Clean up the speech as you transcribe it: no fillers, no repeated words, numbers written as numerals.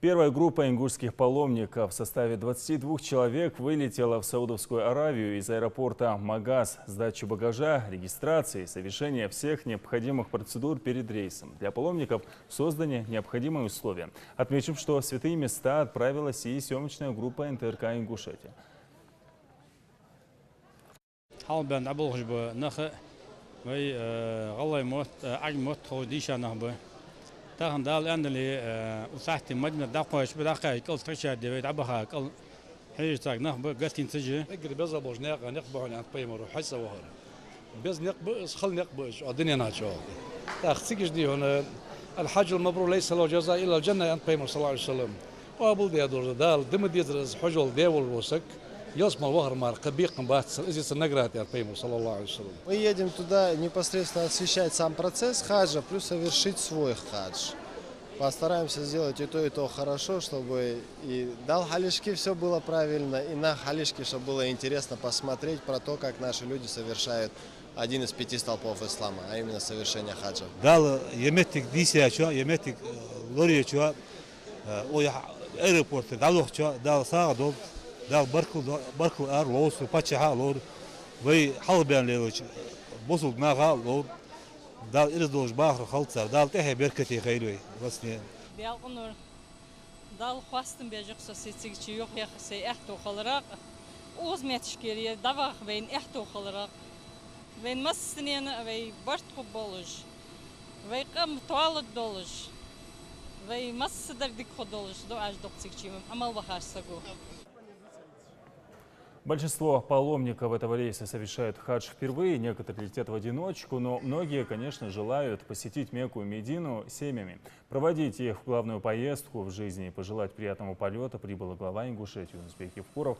Первая группа ингушских паломников в составе 22 человек вылетела в Саудовскую Аравию из аэропорта Магаз. Сдачу багажа, регистрации, совершения всех необходимых процедур перед рейсом. Для паломников созданы необходимые условия. Отмечим, что в святые места отправилась и съемочная группа НТРК Ингушетия. تاخن دال أندلي وصحتي مجمع دقوش بدقائق كل ترشة دبيت عبها كل حيجتاك نخبة قتين تجي. اقدر بزا بوجناق نقبه عن بيمر وحس وهر. بز نقبش خل نقبش الدنيا ناتشوا. تأخذيش دي هنا الحج المبرور ليس له جزاء إلا الجنة عن بيمر صلى الله عليه وسلم. وابل دي دور دال دم ديدرز حجول ديول وسك. يسمى الوهر مار قبيق بات إذا نقرأت عن بيمر صلى الله عليه وسلم. Мы едем туда непосредственно освещать сам процесс хаджа, плюс совершить свой хадж. Постараемся сделать и то хорошо, чтобы и дал халишки все было правильно, и на халишке, чтобы было интересно посмотреть про то, как наши люди совершают один из 5 столпов ислама, а именно совершение хаджа. Дал еметик дисия чё, еметик лория чё, ой аэропорт, дал сага дал барку ар лос, пачаха лор, вы халбян лелоч, босул нага лор. دال إرزدوش باخر خلطة دال تحيا بركتي خيروي بس نيا. بيالقنور دال خواستم بيجق سوسيتيك شيوخ يا خسي إحتو خلراق أوز ميتشكيري دباخ بين إحتو خلراق بين مسنين وي برت قبولج وي قم طوالد دولج وي مس دردك خدولج دو أج دقتك شيم عمل بخار سقو. Большинство паломников этого рейса совершают хадж впервые, некоторые летят в одиночку, но многие, конечно, желают посетить Мекку и Медину семьями. Проводить их в главную поездку в жизни и пожелать приятного полета прибыла глава Ингушетии Узбек Евкуров.